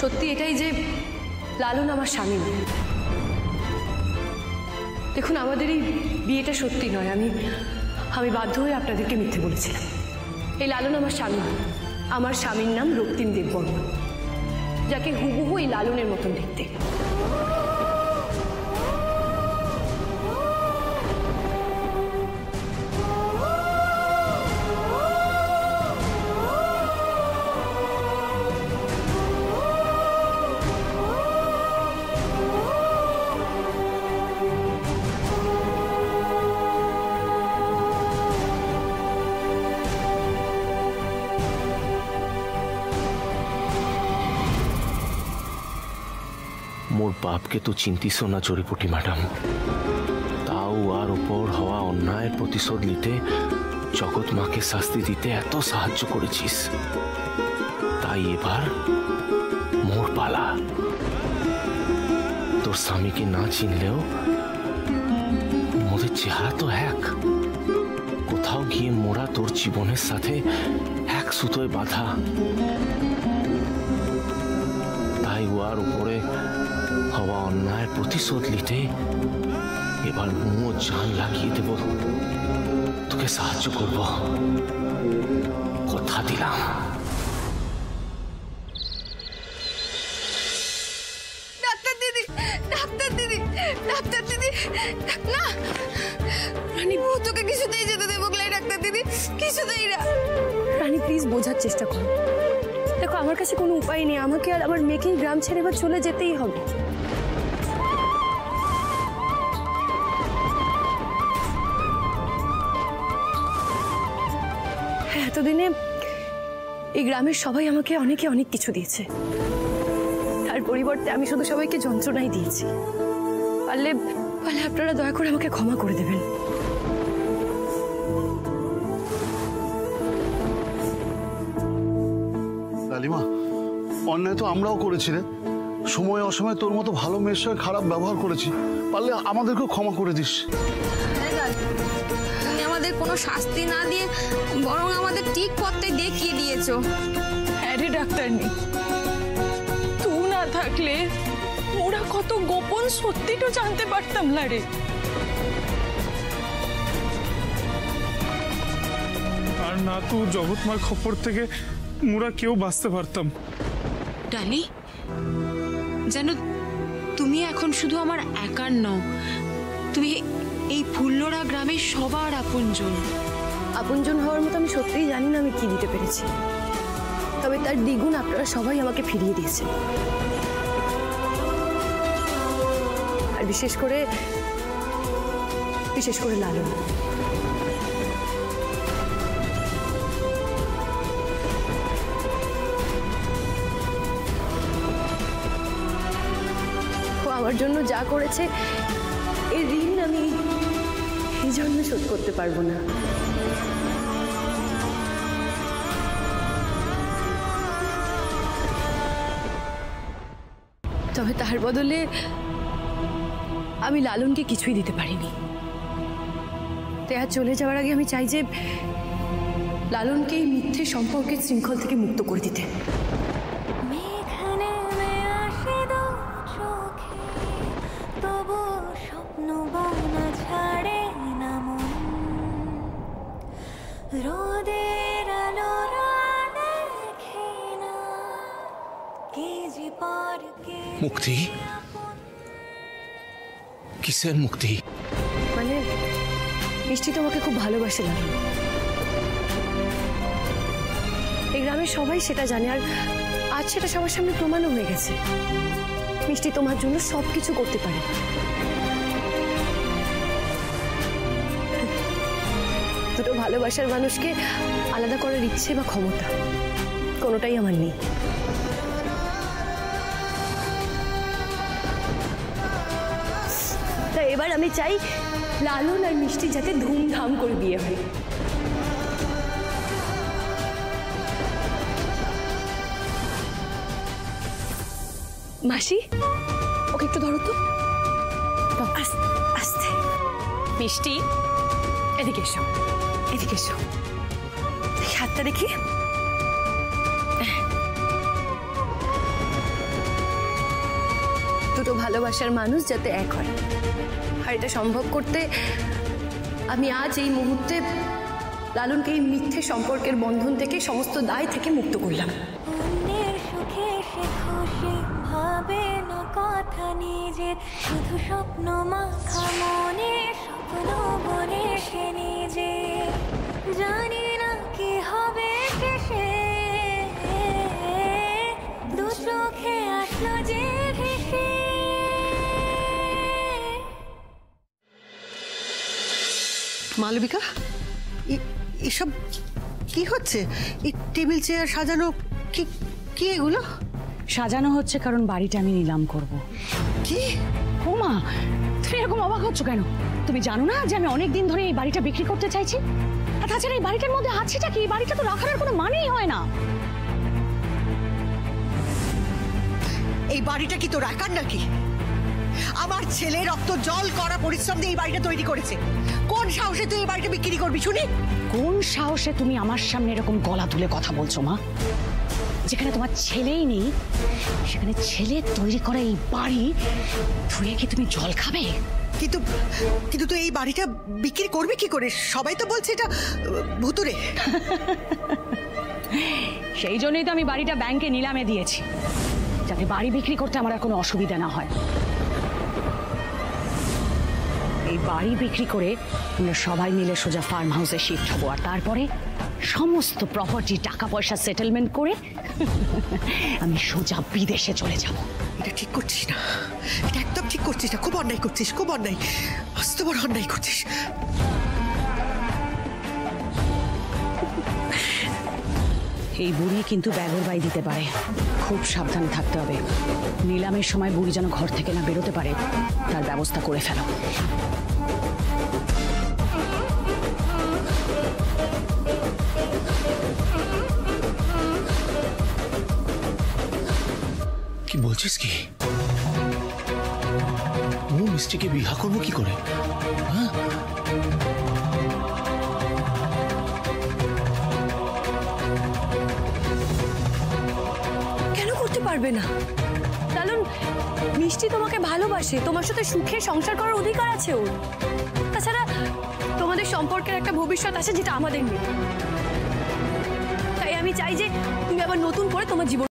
সত্যি এটাই যে লালন আমার স্বামী নয়। দেখুন, আমাদের এই বিয়েটা সত্যি নয়। আমি বাধ্য হয়ে আপনাদেরকে মিথ্যে বলেছিলাম। এই লালন আমার স্বামী নয়। আমার স্বামীর নাম রক্তিম দেববর্মন, যাকে হুবহু এই লালনের মতন দেখতে। मोर बाप के तो चिंतिस ना जड़ीपुटी मैडम, ताऊ आर ऊपर हवा अन्याय प्रतिशोध निते जगत मा के शास्ति दीते एत साहाज्य करेछिस, ताई एबार मोर पाला। तोर स्वामी के ना चिनलेও मोদের চেহারা তো এক। কোথাও গিয়ে মোরা তোর জীবনের সাথে এক সুতোয় বাঁধা। তাই ওর উপরে হওয়া অন্যায় প্রতিশোধ নিতে এবার মুও জান লাগিয়ে দেব, তোকে সাহায্য করব, কথা দিলাম। ডাক্তার দিদি, ডাক্তার দিদি, ডাক্তার দিদি, না রানী, তোকে কিছুতেই যেতে দেবো না ডাক্তার দিদি, কিছুতেই না। রানী প্লিজ বোঝার চেষ্টা করো। দেখো, আমার কাছে কোনো উপায় নেই। আমাকে আর আমার মেয়েকে গ্রাম ছেড়ে এবার চলে যেতেই হবে। এতদিনে এই গ্রামের সবাই আমাকে অনেকে অনেক কিছু দিয়েছে, তার পরিবর্তে আমি শুধু সবাইকে যন্ত্রণাই দিয়েছি। পারলে পারলে আপনারা দয়া করে আমাকে ক্ষমা করে দেবেন। লালিমা, অন্যায় তো আমরাও করেছি রে। সময় অসময় তোর মতো ভালো মেয়ের সঙ্গে খারাপ ব্যবহার করেছি, পারলে আমাদেরকেও ক্ষমা করে দিস। তুমি আমাদের কোনো শাস্তি না দিয়ে বরং আমাদের ঠিক পথে দেখিয়ে দিয়েছো। হ্যাঁ রে ডাক্তারনি, তুই না থাকলে ওরা কত গোপন সত্যিটা জানতে পারতাম না রে। আর না তো জগৎমার খবর থেকে মোরা কেউ বাঁচতে পারতাম। ডালি, জানো তুমি এখন শুধু আমার একার নও, তুমি এই ফুল্লরা গ্রামের সবার আপনজন। আপনজন হওয়ার মতো আমি সত্যিই জানি না আমি কি দিতে পেরেছি, তবে তার দ্বিগুণ আপনারা সবাই আমাকে ফিরিয়ে দিয়েছে। আর বিশেষ করে লালন। আমার জন্য যা করেছে এই ঋণ আমি এই জন্য শোধ করতে পারবো না। তবে তার বদলে আমি লালনকে কিছুই দিতে পারিনি। তাই আজ চলে যাওয়ার আগে আমি চাই যে লালনকে এই মিথ্যে সম্পর্কের শৃঙ্খল থেকে মুক্ত করে দিতে। মুক্তি? কিসের মুক্তি? মানে মিষ্টি তোমাকে খুব ভালোবাসে লালন, এই গ্রামের সবাই সেটা জানে। আর আজ সেটা সবার সামনে প্রমাণও হয়ে গেছে। মিষ্টি তোমার জন্য সবকিছু করতে পারে। দুটো ভালোবাসার মানুষকে আলাদা করার ইচ্ছে বা ক্ষমতা কোনোটাই আমার নেই। তাই এবার আমি চাই লালন আর মিষ্টি যাতে ধুমধাম করে বিয়ে হয়। মাসি, ওকে একটু ধরো তো। আস্তে। মিষ্টি, এদিকে এসো, এদিকে এসো। হাতটা দেখি। দুটো ভালোবাসার মানুষ যাতে এক হয়। আর এটা সম্ভব করতে আমি আজ এই মুহূর্তে লালনকে এই মিথ্যে সম্পর্কের বন্ধন থেকে, সমস্ত দায় থেকে মুক্ত করলাম। ভাবে না কথা নিজের, শুধু স্বপ্ন মাখা মনে, স্বপ্ন বনে সে নিজে, জানি না কি হবে শেষে, দু চোখে আসলো যে ভেসে। মালবিকা, এসব কি হচ্ছে? এই টেবিল চেয়ার সাজানো, কি কি এগুলো? সাজানো হচ্ছে কারণ বাড়িটা আমি নিলাম করব। কি? ও মা, তুমি এরকম অবাক হচ্ছ কেন? তুমি জানো না যে আমি অনেক দিন ধরে এই বাড়িটা বিক্রি করতে চাইছি? আর তাছাড়া এই বাড়িটার মধ্যে আছেটা কি? এই বাড়িটা তো রাখার আর কোনো মানেই হয় না। এই বাড়িটা কি তোর একার নাকি? আমার ছেলে রক্ত জল করা পরিশ্রম দিয়ে এই বাড়িটা তৈরি করেছে। কোন সাহসে তুই এই বাড়িটা বিক্রি করবি শুনি? কোন সাহসে তুমি আমার সামনে এরকম গলা তুলে কথা বলছো মা? যেখানে তোমার ছেলেই নেই, সেখানে ছেলে তৈরি করা এই বাড়ি ধুয়ে কি তুমি জল খাবে? কিন্তু কিন্তু তুই এই বাড়িটা বিক্রি করবি কি করে? সবাই তো বলছে এটা ভুতুরে। সেই জন্যই তো আমি বাড়িটা ব্যাংকে নিলামে দিয়েছি, যাতে বাড়ি বিক্রি করতে আমার আর কোনো অসুবিধা না হয়। এই বাড়ি বিক্রি করে আমরা সবাই মিলে সোজা ফার্ম হাউসে শিফট হবো, আর তারপরে সমস্ত প্রপার্টি, টাকা পয়সা সেটেলমেন্ট করে আমি সোজা বিদেশে চলে যাব। এটা ঠিক করছিস না, এটা একদম ঠিক করছিস না। খুব অন্যায় করছিস, খুব অন্যায়, আস্ত বড় অন্যায় করছিস। এই বুড়ি কিন্তু ব্যাগর বাই দিতে পারে, খুব সাবধানে থাকতে হবে। নিলামের সময় বুড়ি যেন ঘর থেকে না বেরোতে পারে, তার ব্যবস্থা করে ফেলো। কি বলছিস কি? ও মিষ্টিকে বিবাহ করবো কি করে? হ্যাঁ, কেন করতে পারবে না? লালন, মিষ্টি তোমাকে ভালোবাসে, তোমার সাথে সুখে সংসার করার অধিকার আছে ওর। তাছাড়া তোমাদের সম্পর্কের একটা ভবিষ্যৎ আছে যেটা আমাদের নেই। তাই আমি চাই যে তুমি আবার নতুন করে তোমার জীবন